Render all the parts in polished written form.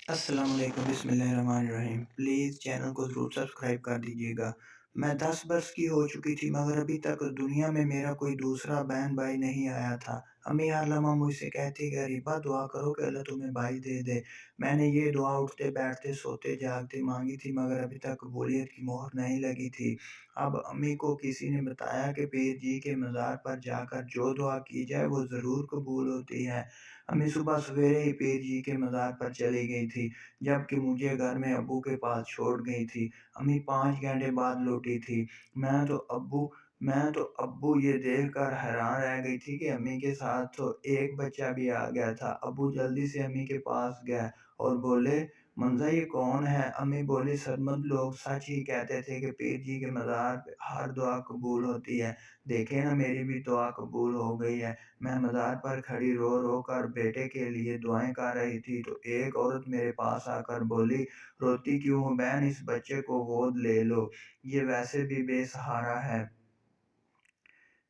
अस्सलाम वालेकुम, बिस्मिल्लाहिर्रहमानिर्रहीम। प्लीज़ चैनल को ज़रूर सब्सक्राइब कर दीजिएगा। मैं 10 बरस की हो चुकी थी मगर अभी तक दुनिया में मेरा कोई दूसरा बहन भाई नहीं आया था। अम्मी हर लम्हा मुझसे कहती कि अरीबा दुआ करो कि अल्लाह तुम्हें भाई दे दे। मैंने ये दुआ उठते बैठते सोते जागते मांगी थी मगर अभी तक कबूलियत की मोहर नहीं लगी थी। अब अम्मी को किसी ने बताया कि पीर जी के मज़ार पर जाकर जो दुआ की जाए वो ज़रूर कबूल होती है। अम्मी सुबह सवेरे ही पीर जी के मज़ार पर चली गई थी, जबकि मुझे घर में अब्बू के पास छोड़ गई थी। अम्मी 5 घंटे बाद लौटी थी। मैं तो अब्बू ये देखकर हैरान रह गई थी कि अम्मी के साथ तो एक बच्चा भी आ गया था। अब्बू जल्दी से अम्मी के पास गए और बोले, "मंज़ा ये कौन है?" अम्मी बोली, "सरमंद लोग सच ही कहते थे कि पीर जी के मज़ार पे हर दुआ कबूल होती है। देखें ना मेरी भी दुआ कबूल हो गई है।" मैं मज़ार पर खड़ी रो-रो कर बेटे के लिए दुआएँ कर रही थी तो एक औरत मेरे पास आकर बोली, "रोती क्यों हो बहन, इस बच्चे को गोद ले लो, ये वैसे भी बेसहारा है।"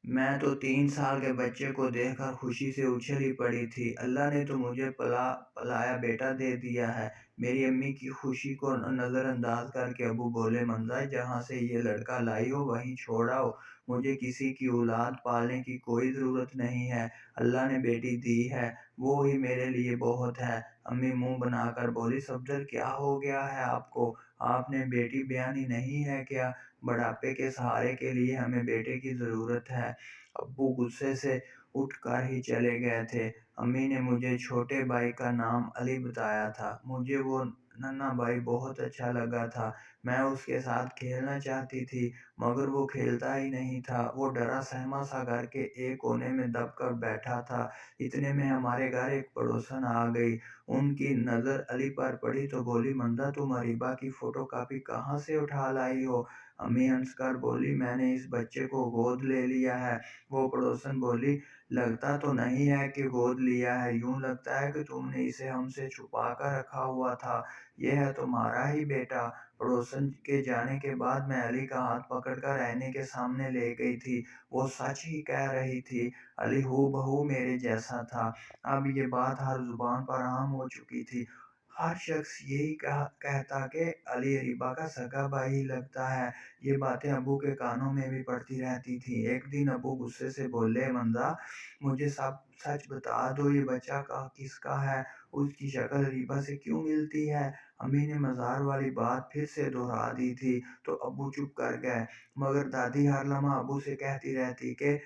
मैं तो 3 साल के बच्चे को देखकर खुशी से उछली पड़ी थी। अल्लाह ने तो मुझे पलाया बेटा दे दिया है। मेरी अम्मी की खुशी को नज़रअंदाज करके अब्बू बोले, "मंज़ा जहाँ से ये लड़का लाई हो वहीं छोड़ आओ। मुझे किसी की औलाद पालने की कोई ज़रूरत नहीं है। अल्लाह ने बेटी दी है, वो ही मेरे लिए बहुत है।" अम्मी मुँह बनाकर बोली, "सफदर क्या हो गया है आपको? आपने बेटी ब्यानी नहीं है क्या? बुढ़ापे के सहारे के लिए हमें बेटे की ज़रूरत है।" अब्बू गुस्से से उठकर ही चले गए थे। अम्मी ने मुझे छोटे भाई का नाम अली बताया था। मुझे वो नन्हा भाई बहुत अच्छा लगा था। मैं उसके साथ खेलना चाहती थी, मगर वो खेलता ही नहीं था। वो डरा सहमा सा घर के एक कोने में दबकर बैठा था। इतने में हमारे घर एक पड़ोसन आ गई। उनकी नज़र अली पर पड़ी तो बोली, "मंदा तुम अरीबा की फ़ोटोकॉपी कहाँ से उठा लाई हो?" अम्मी हंसकर बोली, "मैंने इस बच्चे को गोद ले लिया है।" वो पड़ोसन बोली, "लगता तो नहीं है कि गोद लिया है, यूँ लगता है कि तुमने इसे हमसे छुपा कर रखा हुआ था। ये है तुम्हारा ही बेटा।" पड़ोसन के जाने के बाद मैं अली का हाथ पकड़कर आईने के सामने ले गई थी। वो सच ही कह रही थी, अली हूबहू मेरे जैसा था। अब ये बात हर ज़ुबान पर आम हो चुकी थी। हर शख्स यही कहता कि अली अरीबा का सगा भाई लगता है। ये बातें अब्बू के कानों में भी पड़ती रहती थी। एक दिन अब्बू गुस्से से बोले, "मंदा मुझे सब सच बता दो, ये बच्चा किसका है? उसकी शक्ल रीबा से क्यों मिलती है?" अम्मी ने मज़ार वाली बात फिर से दोहरा दी थी तो अब्बू चुप कर गए। मगर दादी हर लम्हा अब्बू से कहती रहती कि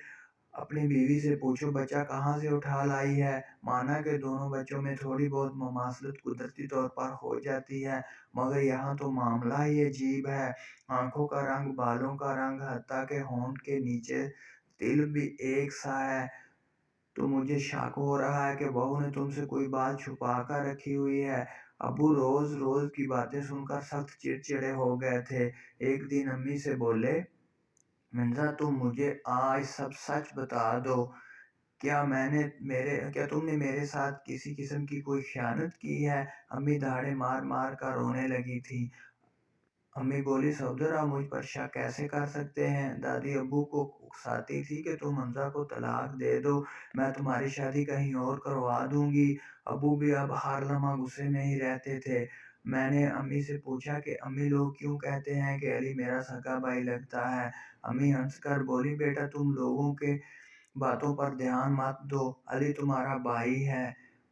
अपनी बीवी से पूछो बच्चा कहाँ से उठा लाई है। माना कि दोनों बच्चों में थोड़ी बहुत ममासलत कुदरती तौर पर हो जाती है, मगर यहाँ तो मामला ही अजीब है। आँखों का रंग, बालों का रंग, हत्ता के होंठ के नीचे तिल भी एक सा है। तो मुझे शक हो रहा है कि बहू ने तुमसे कोई बात छुपा कर रखी हुई है। अब्बू रोज़-रोज़ की बातें सुनकर सख्त चिड़चिड़े हो गए थे। एक दिन अम्मी से बोले, "मिर्ज़ा तुम मुझे आज सब सच बता दो। क्या तुमने मेरे साथ किसी किस्म की कोई ख़यानत की है?" अम्मी दहाड़े मार-मार कर रोने लगी थी। अम्मी बोली, "सफदर आप मुझ पर शक कैसे कर सकते हैं?" दादी अब्बू को उकसाती थी कि तुम हमज़ा को तलाक दे दो, मैं तुम्हारी शादी कहीं और करवा दूँगी। अब्बू भी अब हर लम्हा गुस्से में ही रहते थे। मैंने अम्मी से पूछा कि अम्मी लोग क्यों कहते हैं कि अली मेरा सगा भाई लगता है? अम्मी हँसकर बोली, "बेटा तुम लोगों के बातों पर ध्यान मत दो, अली तुम्हारा भाई है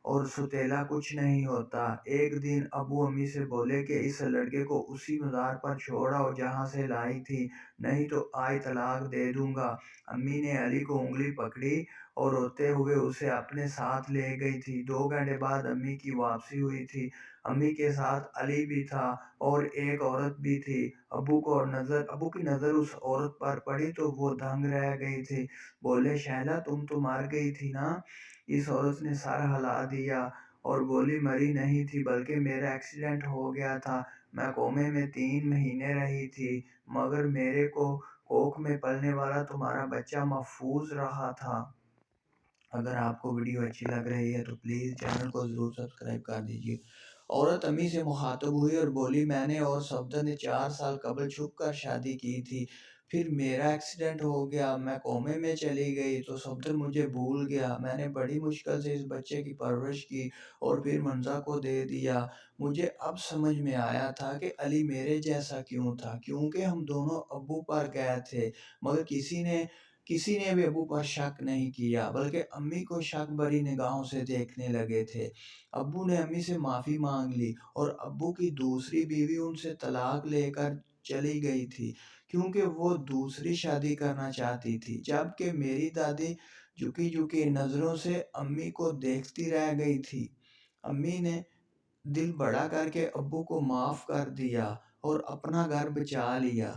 और सुतेला कुछ नहीं होता।" एक दिन अबू अम्मी से बोले कि इस लड़के को उसी मज़ार पर छोड़ आओ जहाँ से लाई थी, नहीं तो आज तलाक दे दूँगा। अम्मी ने अली को उँगली पकड़ी और रोते हुए उसे अपने साथ ले गई थी। 2 घंटे बाद अम्मी की वापसी हुई थी। अम्मी के साथ अली भी था और एक औरत भी थी। अबू की नज़र उस औरत पर पड़ी तो वो दंग रह गई थी। बोले, "शैला तुम तो मर गई थी ना?" इस औरत ने सर हिला दिया और बोली, "मरी नहीं थी बल्कि मेरा एक्सीडेंट हो गया था। मैं कोमे में 3 महीने रही थी, मगर मेरे को कोख में पलने वाला तुम्हारा बच्चा महफूज रहा था।" अगर आपको वीडियो अच्छी लग रही है तो प्लीज़ चैनल को ज़रूर सब्सक्राइब कर दीजिए। औरत अम्मी से मुखातब हुई और बोली, "मैंने और सफदर ने 4 साल कबल छुप कर शादी की थी। پھر میرا ایکسیڈنٹ ہو گیا، میں کومے میں چلی گئی تو صفدر مجھے بھول گیا، میں نے بڑی مشکل سے اس بچے کی پرورش کی اور پھر منزہ کو دے دیا۔ مجھے اب سمجھ میں آیا تھا کہ علی میرے جیسا کیوں تھا، کیونکہ ہم دونوں ابو پر گئے تھے، مگر کسی نے بھی ابو پر شک نہیں کیا، بلکہ امی کو شک بری نگاہوں سے دیکھنے لگے تھے۔ ابو نے امی سے معافی مانگ لی اور ابو کی دوسری بیوی ان سے طلاق لے کر چلی گئی تھی، کیونکہ وہ دوسری شادی کرنا چاہتی تھی، جبکہ میری دادی جھکی جھکی نظروں سے امی کو دیکھتی رہ گئی تھی۔ امی نے دل بڑا کر کے ابو کو معاف کر دیا اور اپنا گھر بچا لیا۔